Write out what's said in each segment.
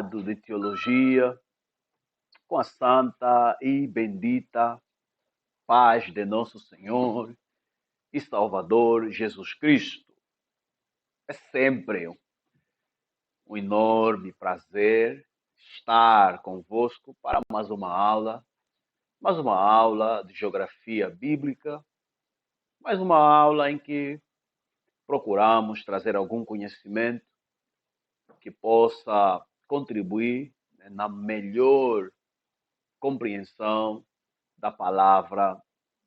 de teologia, com a santa e bendita paz de nosso Senhor e Salvador Jesus Cristo. É sempre um enorme prazer estar convosco para mais uma aula de geografia bíblica, mais uma aula em que procuramos trazer algum conhecimento que possa contribuir na melhor compreensão da palavra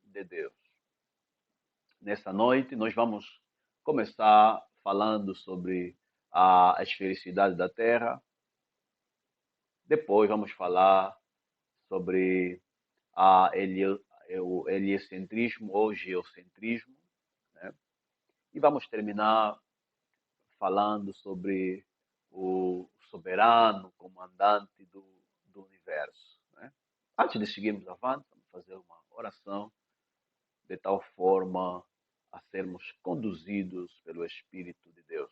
de Deus. Nessa noite, nós vamos começar falando sobre a esfericidade da Terra. Depois, vamos falar sobre o heliocentrismo ou geocentrismo. Né? E vamos terminar falando sobre o soberano comandante do universo. Né? Antes de seguirmos avante, vamos fazer uma oração de tal forma a sermos conduzidos pelo Espírito de Deus.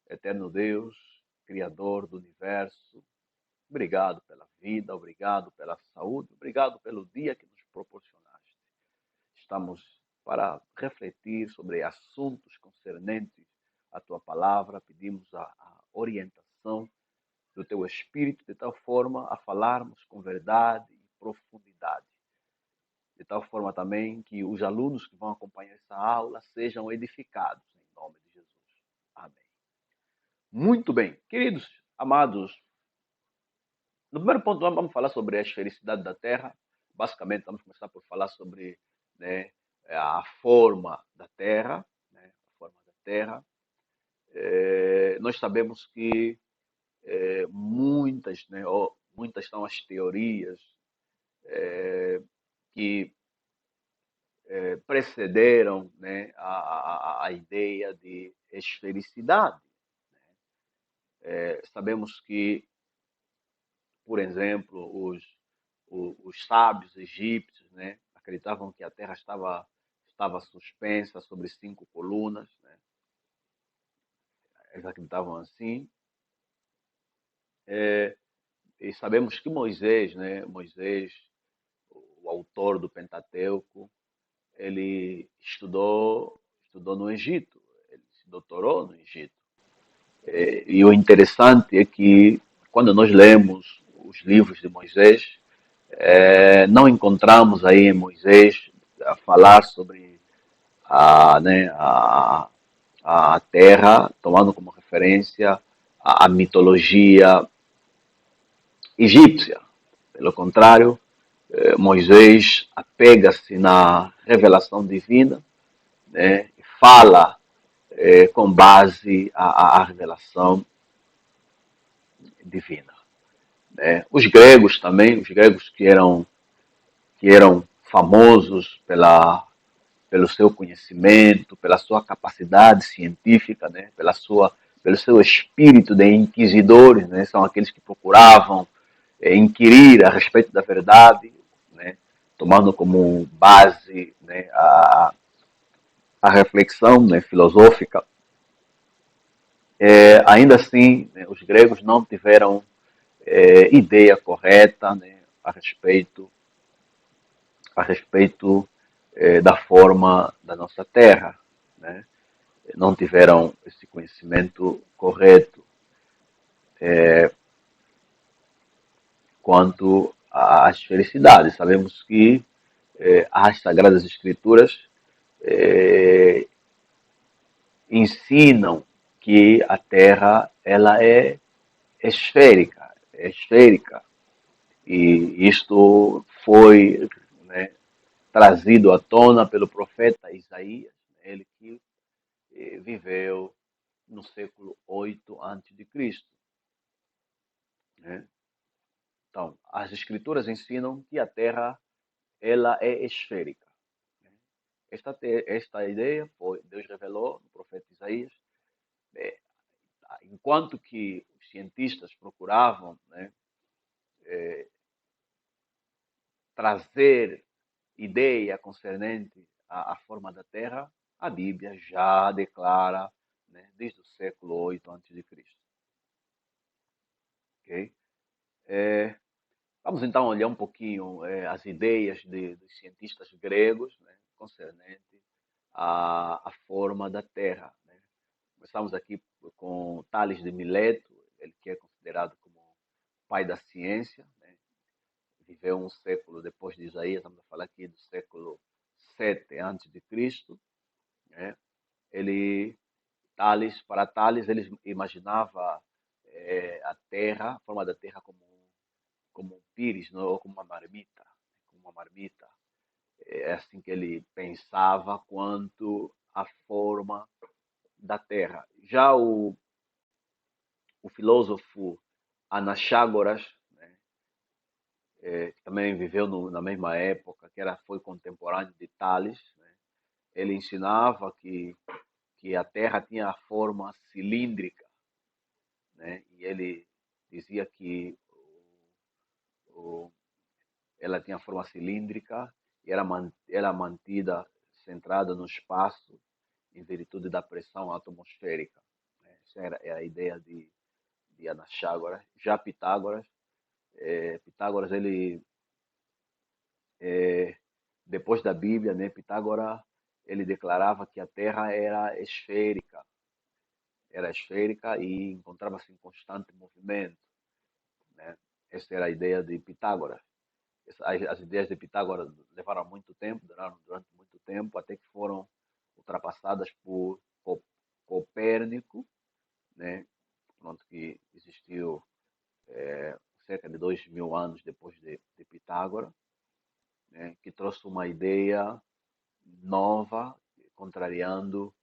Eterno Deus, Criador do universo, obrigado pela vida, obrigado pela saúde, obrigado pelo dia que nos proporcionaste. Estamos para refletir sobre assuntos concernentes à tua palavra, pedimos a orientação do teu Espírito de tal forma a falarmos com verdade e profundidade. De tal forma também que os alunos que vão acompanhar essa aula sejam edificados em nome de Jesus. Amém. Muito bem, queridos, amados, no primeiro ponto vamos falar sobre a esfericidade da Terra. Basicamente vamos começar por falar sobre, né, a forma da Terra, né, a forma da Terra. Nós sabemos que muitas são as teorias que precederam, né, a ideia de esfericidade. Sabemos que, por exemplo, os sábios egípcios, né, acreditavam que a Terra estava suspensa sobre 5 colunas. Né? Eles acreditavam assim. E sabemos que Moisés, né, Moisés, o autor do Pentateuco, ele estudou no Egito, ele se doutorou no Egito. E o interessante é que, quando nós lemos os livros de Moisés, não encontramos aí em Moisés a falar sobre a terra, tomando como referência a mitologia egípcia. Pelo contrário, Moisés apega-se na revelação divina, né, e fala com base à revelação divina. Né? Os gregos também, os gregos que eram famosos pelo seu conhecimento, pela sua capacidade científica, né? Pelo seu espírito de inquisidores, né? São aqueles que procuravam inquirir a respeito da verdade, né? Tomando como base, né, a reflexão, né, filosófica. Ainda assim, né, os gregos não tiveram ideia correta, né, a respeito da forma da nossa Terra. Né? Não tiveram esse conhecimento correto quanto às felicidades. Sabemos que as Sagradas Escrituras ensinam que a Terra ela é esférica. E isto foi, né, trazido à tona pelo profeta Isaías, ele que viveu no século 8 a.C. Né? Então, as escrituras ensinam que a Terra ela é esférica. Né? Esta ideia foi Deus revelou no profeta Isaías, é, enquanto que os cientistas procuravam, né, trazer ideia concernente à forma da Terra, a Bíblia já declara, né, desde o século 8 a.C. ok? É, vamos então olhar um pouquinho as ideias dos cientistas gregos, né, concernente à forma da Terra. Né? Começamos aqui com Tales de Mileto, ele que é considerado como pai da ciência, né? Viveu um século depois de Isaías, estamos a falar aqui do século 7 antes de Cristo. Né? Ele, para Tales, ele imaginava a Terra, a forma da Terra como um pires, não? Ou como uma marmita, como uma marmita. É assim que ele pensava quanto à forma da Terra. Já o filósofo Anaxágoras, né, que também viveu na mesma época, foi contemporâneo de Tales, né, ele ensinava que a Terra tinha a forma cilíndrica, né, e ele dizia que o, ela tinha forma cilíndrica e era mantida centrada no espaço em virtude da pressão atmosférica. Né? Essa é a ideia de Anaxágoras. Já Pitágoras, Pitágoras ele depois da Bíblia, né, Pitágoras ele declarava que a Terra era esférica e encontrava-se em constante movimento. Né? Essa era a ideia de Pitágoras. As ideias de Pitágoras levaram muito tempo, duraram durante muito tempo, até que foram ultrapassadas por Copérnico, né? Pronto, que existiu cerca de 2000 anos depois de Pitágoras, né? Que trouxe uma ideia nova, contrariando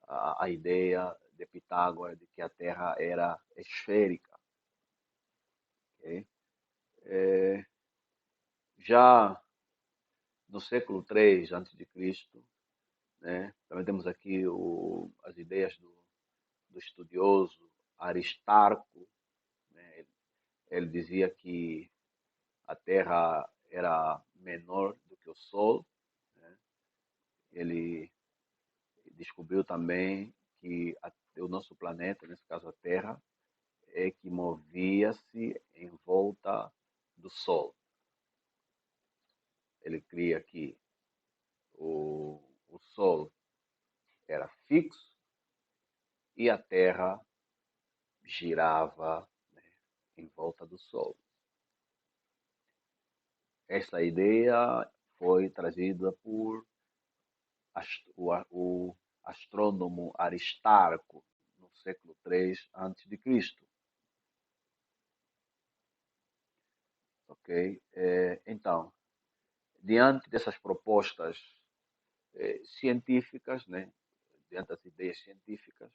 a ideia de Pitágoras de que a Terra era esférica. Okay? É, já no século III a.C., né, também temos aqui as ideias do estudioso Aristarco. Né, ele dizia que a Terra era menor do que o Sol. Né, ele descobriu também que o nosso planeta, nesse caso a Terra, é que movia-se em volta do Sol. Ele cria que o Sol era fixo e a Terra girava, né, em volta do Sol. Essa ideia foi trazida por o astrônomo Aristarco no século III a.C. Ok? Então, diante dessas propostas científicas, né, diante das ideias científicas,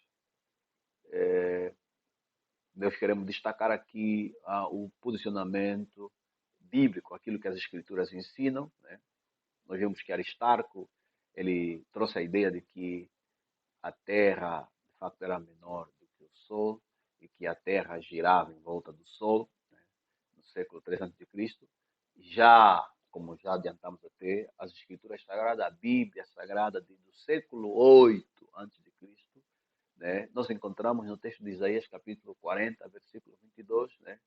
nós queremos destacar aqui o posicionamento bíblico, aquilo que as escrituras ensinam. Né? Nós vemos que Aristarco ele trouxe a ideia de que a Terra, de fato, era menor do que o Sol e que a Terra girava em volta do Sol, né, no século III a.C. Já, como já adiantamos até, as Escrituras Sagradas, a Bíblia Sagrada do século VIII a.C., né, nós encontramos no texto de Isaías, capítulo 40, versículo 22, né,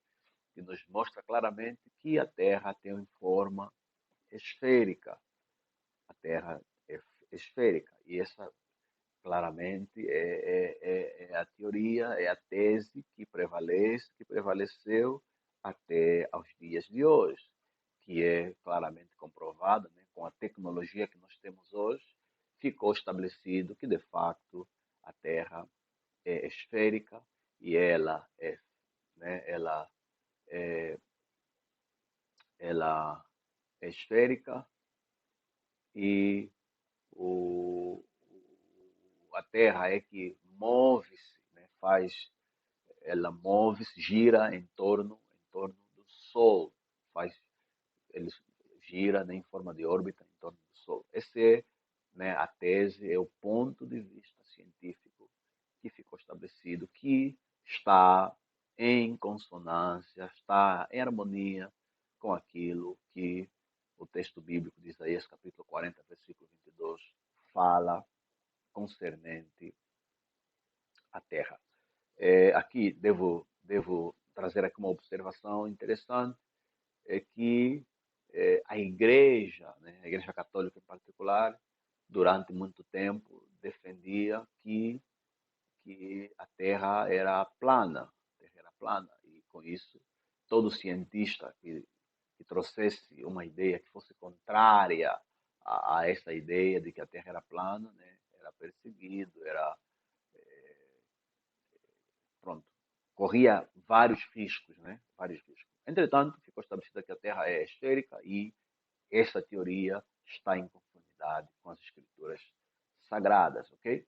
que nos mostra claramente que a Terra tem forma esférica. A Terra é esférica. E essa claramente é a teoria, é a tese que que prevaleceu até aos dias de hoje, que é claramente comprovada, né, com a tecnologia que nós temos hoje, ficou estabelecido que de facto a Terra é esférica e é, ela é esférica e o, a Terra é que move-se, né, ela move-se, gira em torno do Sol, ele gira, né, em forma de órbita em torno do Sol. Essa é, né, a tese, é o ponto de vista científico que ficou estabelecido, que está em consonância, está em harmonia com aquilo que o texto bíblico de Isaías, capítulo 40, versículo 22, fala concernente à Terra. Aqui devo trazer aqui uma observação interessante, é que a Igreja, né, a Igreja Católica em particular, durante muito tempo defendia que a Terra era plana, e com isso todo cientista que trouxesse uma ideia que fosse contrária a essa ideia de que a Terra era plana, né, era perseguido, era pronto, corria vários riscos, né, vários riscos. Entretanto, ficou estabelecido que a Terra é esférica e essa teoria está em conformidade com as escrituras sagradas, ok?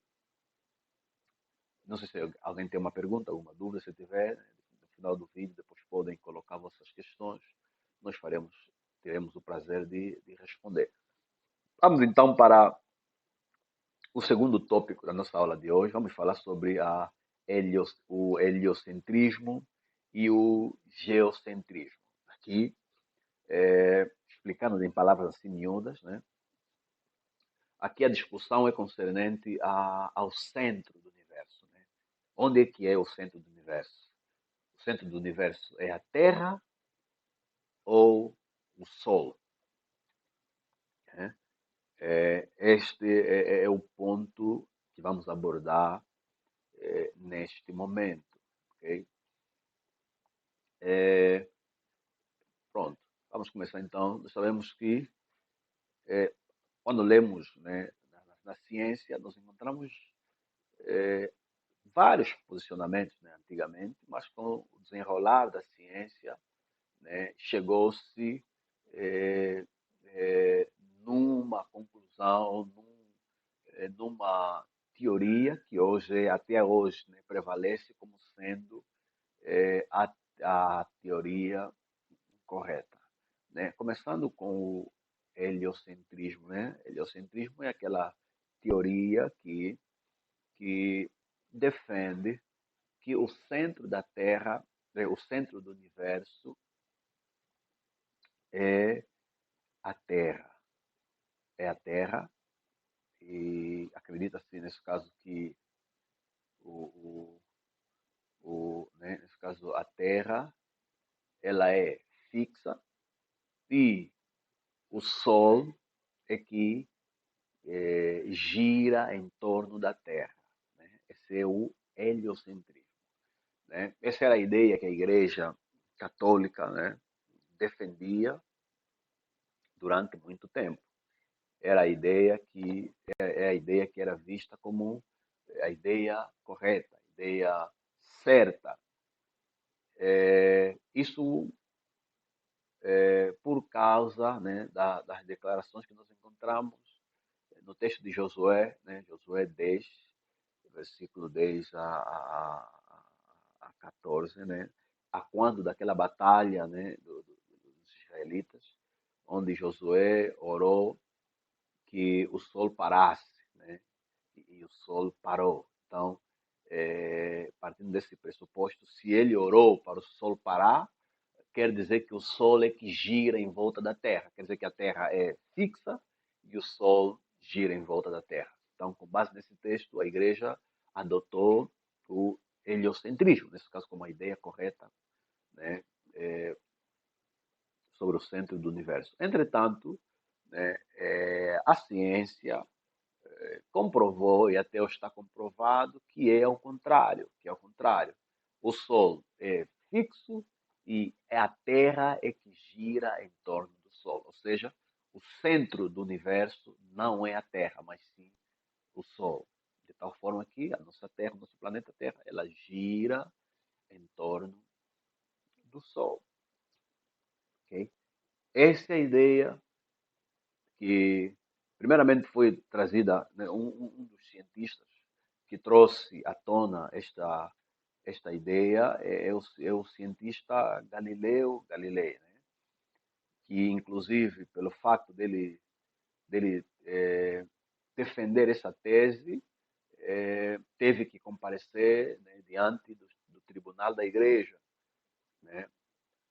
Não sei se alguém tem uma pergunta, alguma dúvida, se tiver, no final do vídeo, depois podem colocar vossas questões, nós teremos o prazer de responder. Vamos então para o segundo tópico da nossa aula de hoje. Vamos falar sobre o heliocentrismo e o geocentrismo. Aqui, explicando em palavras assim miúdas, né? Aqui a discussão é concernente ao centro do universo. Né? Onde é que é o centro do universo? O centro do universo é a Terra ou o Sol? Né? Este é o ponto que vamos abordar neste momento. Okay? Pronto, vamos começar então. Nós sabemos que quando lemos, né, na ciência, nós encontramos vários posicionamentos, né, antigamente, mas com o desenrolar da ciência, né, chegou-se eh, numa conclusão, numa teoria que hoje, até hoje, né, prevalece como sendo a teoria correta. Né? Começando com o heliocentrismo. Né? Heliocentrismo é aquela teoria que defende que o centro da Terra, o centro do universo é a Terra. É a Terra e acredita-se, nesse caso, que o, né, nesse caso, a Terra ela é fixa e o Sol é que gira em torno da Terra. Né? Esse é o heliocentrismo. Né? Essa era a ideia que a Igreja Católica, né, defendia durante muito tempo. Era a ideia que a ideia que era vista como a ideia correta, a ideia certa. Isso por causa, né, das declarações que nós encontramos no texto de Josué, né, Josué 10, versículo 10 a 14, né, a quando daquela batalha, né, dos israelitas, onde Josué orou que o sol parasse, né, e o sol parou. Então, partindo desse pressuposto, se ele orou para o sol parar, quer dizer que o Sol é que gira em volta da Terra. Quer dizer que a Terra é fixa e o Sol gira em volta da Terra. Então, com base nesse texto, a Igreja adotou o heliocentrismo, nesse caso, como a ideia correta, né, sobre o centro do universo. Entretanto, né, a ciência comprovou, e até hoje está comprovado, que é ao contrário, O Sol é fixo e a Terra é que gira em torno do Sol. Ou seja, o centro do universo não é a Terra, mas sim o Sol. De tal forma que a nossa Terra, o nosso planeta Terra, ela gira em torno do Sol. Okay? Essa é a ideia que, primeiramente, foi trazida, né, um dos cientistas que trouxe à tona esta ideia é o cientista Galileu Galilei, né? Que, inclusive, pelo fato dele defender essa tese, teve que comparecer, né, diante do tribunal da igreja. Né?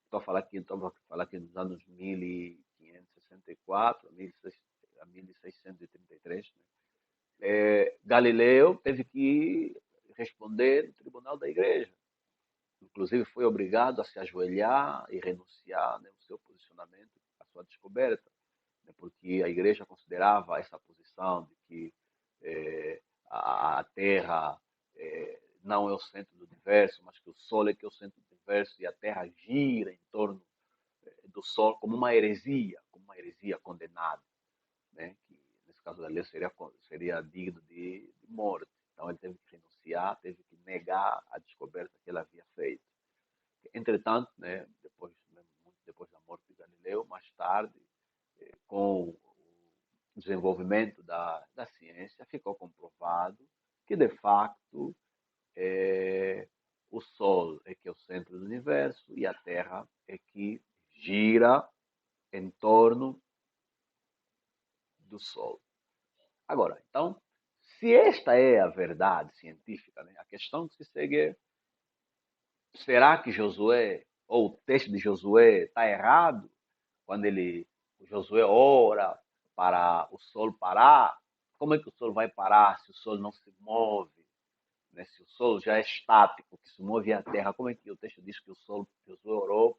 Estou a falar aqui dos anos 1564 a 1633. Né? Galileu teve que responder no tribunal da igreja. inclusive foi obrigado a se ajoelhar e renunciar, né, o seu posicionamento, a sua descoberta, né, porque a igreja considerava essa posição de que a Terra não é o centro do universo, mas que o Sol é que é o centro do universo e a Terra gira em torno do Sol como uma heresia condenada, né, que nesse caso da lei seria digno de morte. Então ele teve que renunciar, teve que negar a descoberta que ele havia feito. Entretanto, né, muito depois da morte de Galileu, mais tarde, com o desenvolvimento da ciência, ficou comprovado que, de facto, o Sol é que é o centro do universo e a Terra é que gira em torno do Sol. Agora, então, se esta é a verdade científica, né, a questão que se segue é: será que Josué, ou o texto de Josué, está errado quando o Josué ora para o sol parar? Como é que o sol vai parar se o sol não se move? Né? Se o sol já é estático, que se move a terra, como é que o texto diz que Josué orou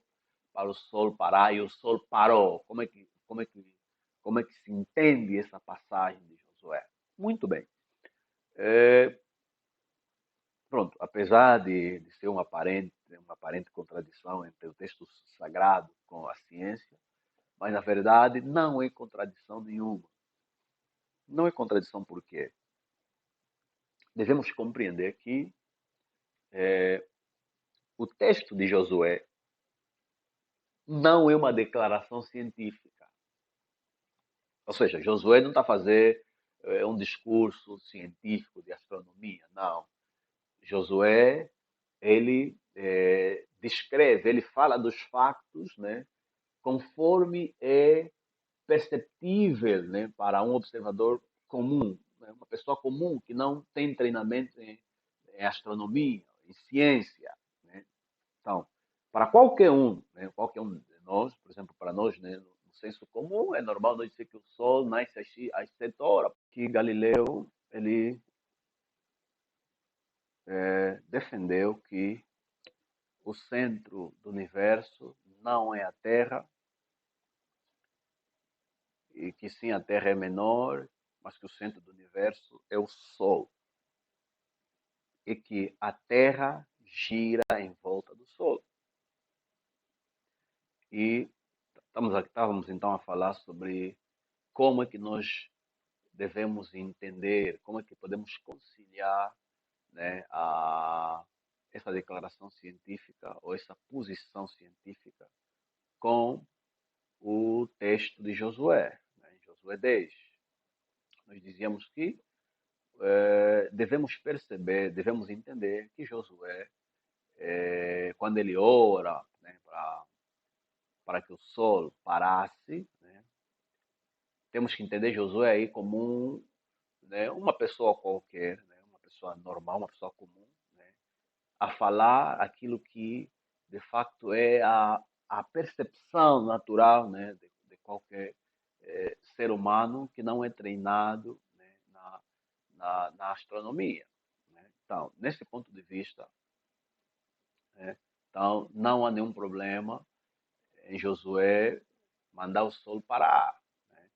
para o sol parar e o sol parou? Como é que se entende essa passagem de Josué? Muito bem. Pronto, apesar de ser uma aparente contradição entre o texto sagrado com a ciência, mas na verdade não é contradição nenhuma. Não é contradição porque devemos compreender que o texto de Josué não é uma declaração científica. Ou seja, Josué não está a fazer um discurso científico de astronomia, não. Josué, ele descreve, ele fala dos factos, né, conforme é perceptível, né, para um observador comum, né, uma pessoa comum que não tem treinamento em astronomia, em ciência. Né? Então, para qualquer um de nós, por exemplo, para nós, né, no senso comum, é normal nós dizer que o Sol nasce às 7 horas, que Galileu ele defendeu que o centro do universo não é a Terra, e que sim, a Terra é menor, mas que o centro do universo é o Sol, e que a Terra gira em volta do Sol. E estávamos então a falar sobre como é que nós devemos entender, como é que podemos conciliar, né, essa declaração científica ou essa posição científica com o texto de Josué, né, em Josué 10. Nós dizíamos que devemos perceber, devemos entender que Josué, quando ele ora, né, para que o sol parasse, né, temos que entender Josué aí como né, uma pessoa qualquer, né, uma pessoa normal, uma pessoa comum, né, a falar aquilo que de facto é a percepção natural, né, de qualquer ser humano que não é treinado, né, na astronomia. Né? Então, nesse ponto de vista, né, então, não há nenhum problema em Josué mandar o sol parar. Né?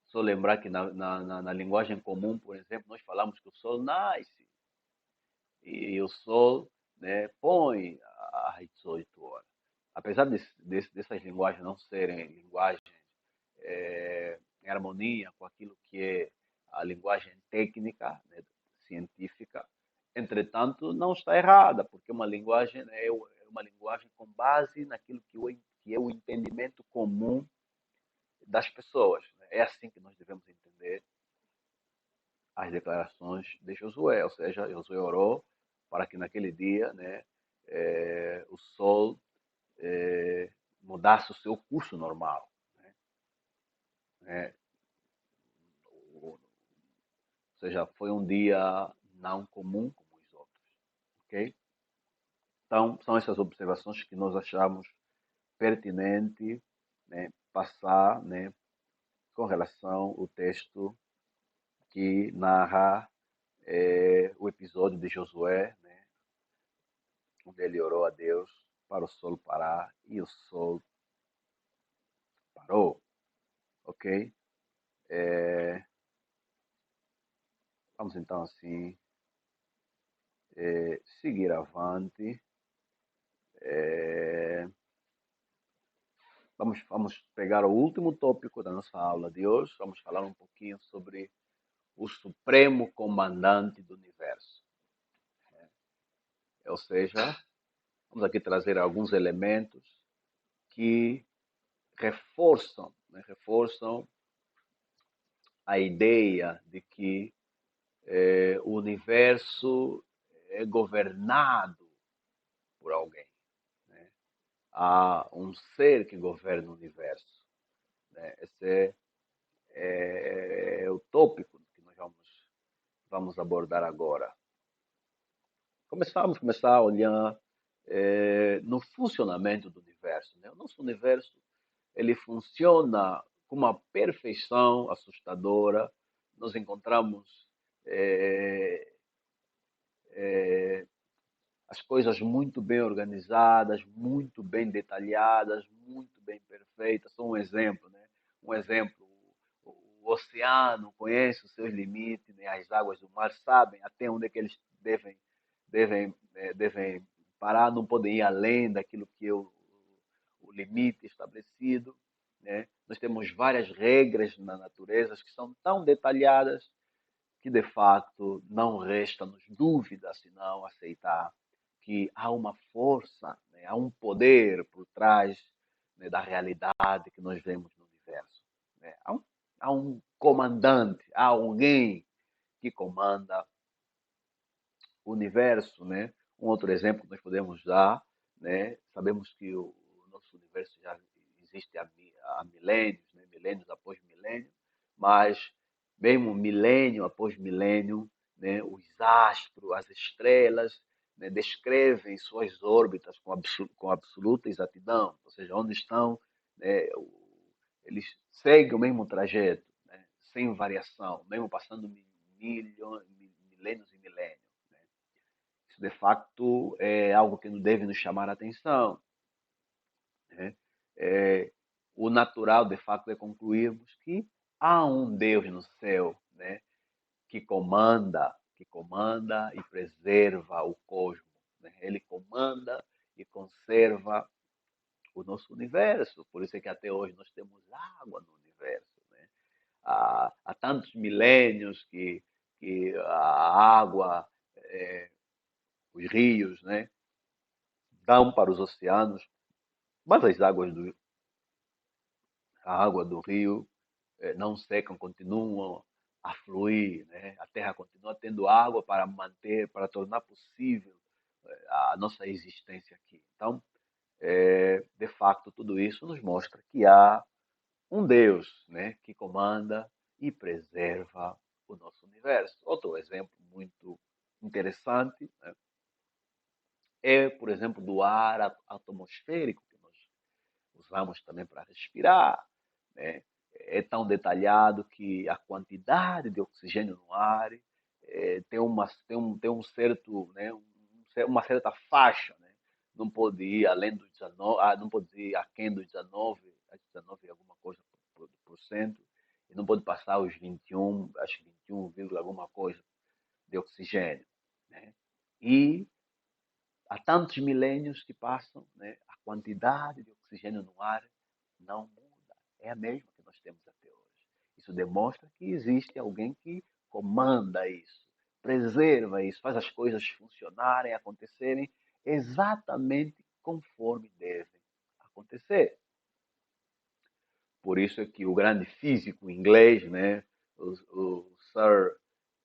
Só lembrar que na linguagem comum, por exemplo, nós falamos que o sol nasce e o sol, né, põe às 18 horas. Apesar dessas linguagens não serem linguagens em harmonia com aquilo que é a linguagem técnica, né, científica, entretanto, não está errada, porque uma linguagem é uma linguagem com base naquilo que é o entendimento comum das pessoas. Né? É assim que nós devemos entender as declarações de Josué, ou seja, Josué orou para que naquele dia, né, o sol mudasse o seu curso normal. Né? Ou seja, foi um dia não comum como os outros. Ok? Então, são essas observações que nós achamos pertinente, né, passar, né, com relação ao texto que narra o episódio de Josué, né, onde ele orou a Deus para o sol parar e o sol parou, ok? Vamos então assim seguir avante. Vamos pegar o último tópico da nossa aula de hoje. Vamos falar um pouquinho sobre o Supremo Comandante do Universo. Ou seja, vamos aqui trazer alguns elementos que reforçam a ideia de que o universo é governado por alguém. Né? Há um ser que governa o universo. Né? Esse é o tópico que nós vamos abordar agora. Vamos começar a olhar no funcionamento do universo. Né? O nosso universo ele funciona com uma perfeição assustadora. Nós encontramos as coisas muito bem organizadas, muito bem detalhadas, muito bem perfeitas. Só um exemplo, né? Um exemplo, o oceano conhece os seus limites, né? As águas do mar sabem até onde é que eles devem parar, não podem ir além daquilo que é o limite estabelecido. Né? Nós temos várias regras na natureza que são tão detalhadas que, de fato, não resta-nos dúvida senão aceitar que há uma força, né? Há um poder por trás, né, da realidade que nós vemos no universo. Né? Há um comandante, há alguém que comanda o universo. Né? Um outro exemplo que nós podemos dar, né? Sabemos que o nosso universo já existe há milênios, né? Milênios após milênios, mas mesmo milênio após milênio, né? Os astros, as estrelas, né? Descrevem suas órbitas com absoluta exatidão, ou seja, onde estão, né? Eles seguem o mesmo trajeto, né? Sem variação, mesmo passando milênios e milênios. Né? Isso, de facto, é algo que não deve nos chamar a atenção. Né? O natural, de facto, é concluirmos que há um Deus no céu, né? Que comanda e preserva o cosmos. Né? Ele comanda e conserva o nosso universo. Por isso é que até hoje nós temos água no universo. Né? Há tantos milênios que a água, os rios, né, dão para os oceanos, mas a água do rio não secam, continuam a fluir. Né? A Terra continua tendo água para manter, para tornar possível a nossa existência aqui. Então, de facto, tudo isso nos mostra que há um Deus, né, que comanda e preserva o nosso universo. Outro exemplo muito interessante, né, é, por exemplo, do ar atmosférico que nós usamos também para respirar. Né? É tão detalhado que a quantidade de oxigênio no ar tem um certo, né, uma certa faixa. Né? Não pode ir além dos 19, não pode ir aquém dos 19 alguma coisa por cento, e não pode passar os 21, acho que 21, alguma coisa de oxigênio. Né? E há tantos milênios que passam, né? A quantidade de oxigênio no ar não muda. É a mesma que nós temos até hoje. Isso demonstra que existe alguém que comanda isso, preserva isso, faz as coisas funcionarem, acontecerem exatamente conforme devem acontecer. Por isso é que o grande físico inglês, né, o Sir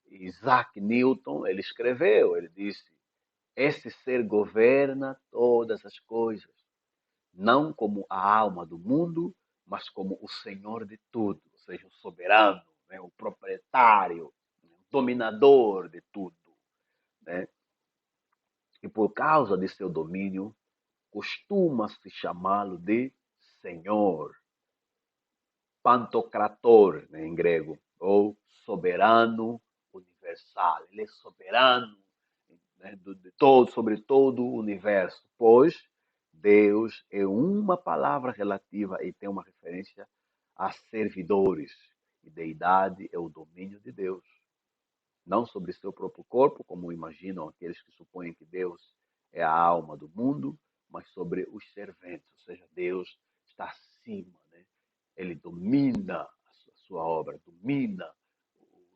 Isaac Newton, ele escreveu, ele disse: esse ser governa todas as coisas, não como a alma do mundo, mas como o Senhor de tudo, ou seja, o soberano, né? O proprietário, o dominador de tudo. Né? E por causa de seu domínio, costuma-se chamá-lo de Senhor, Pantocrator, né, em grego, ou soberano universal. Ele é soberano, né, de todo, sobre todo o universo, pois Deus é uma palavra relativa e tem uma referência a servidores, e deidade é o domínio de Deus, não sobre seu próprio corpo, como imaginam aqueles que supõem que Deus é a alma do mundo, mas sobre os serventes, ou seja, Deus está acima, né? Ele domina a sua obra, domina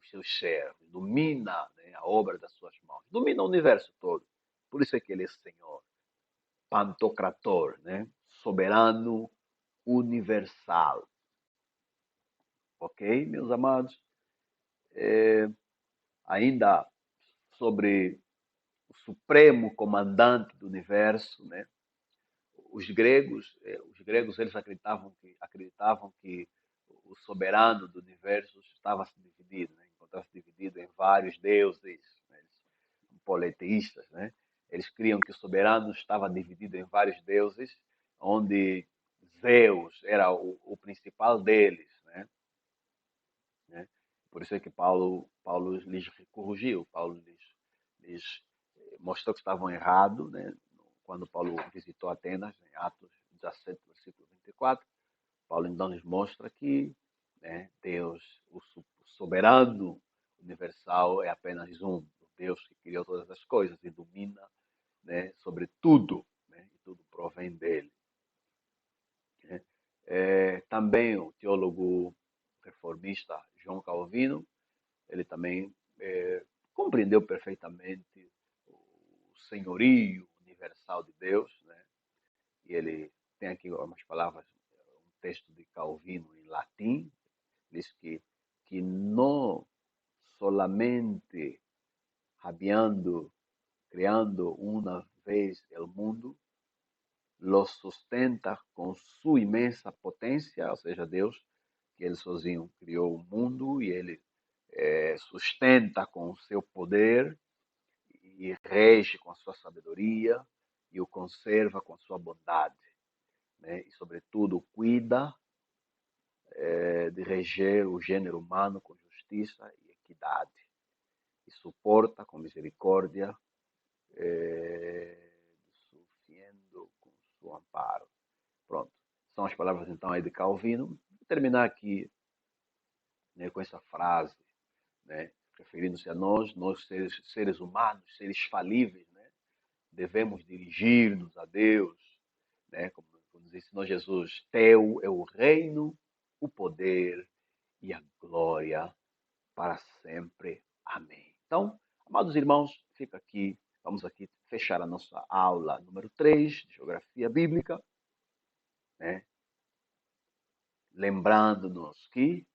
os seus servos, domina, né, a obra das suas mãos, domina o universo todo. Por isso é que ele é Senhor, Pantocrator, né? Soberano universal. Ok, meus amados? Ainda sobre o supremo comandante do universo, né? Os gregos eles acreditavam que o soberano do universo estava dividido, né? Encontrava-se dividido em vários deuses, né? Eles, politeístas, né? Eles criam que o soberano estava dividido em vários deuses, onde Zeus era o principal deles, né? Por isso é que Paulo lhes corrigiu, Paulo lhes mostrou que estavam errados, né? Quando Paulo visitou Atenas, em Atos 17, versículo 24, Paulo então lhes mostra que, né, Deus, o soberano universal, é apenas um, o Deus que criou todas as coisas e domina, né, sobre tudo, né, e tudo provém dele. Né? Também o teólogo reformista João Calvino, ele também compreendeu perfeitamente o senhorio universal de Deus, né? E ele tem aqui umas palavras, um texto de Calvino em latim, diz que não solamente habiendo, creando uma vez o mundo, lo sustenta com sua imensa potência, ou seja, Deus, que ele sozinho criou o mundo e ele sustenta com o seu poder e rege com a sua sabedoria e o conserva com a sua bondade, né? E, sobretudo, cuida de reger o gênero humano com justiça e equidade e suporta com misericórdia, suficiendo com seu amparo. Pronto, são as palavras então aí de Calvino. Vou terminar aqui, né, com essa frase, né, referindo-se a nós seres humanos, seres falíveis, né, devemos dirigir-nos a Deus, né, como nos ensinou Jesus: teu é o reino, o poder e a glória para sempre. Amém. Então, amados irmãos, fica aqui, vamos aqui fechar a nossa aula número 3 de Geografia Bíblica, né, lembrando-nos que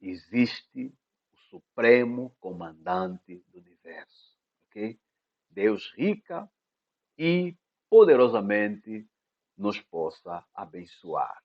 existe o Supremo Comandante do Universo, ok? Deus rica e poderosamente nos possa abençoar.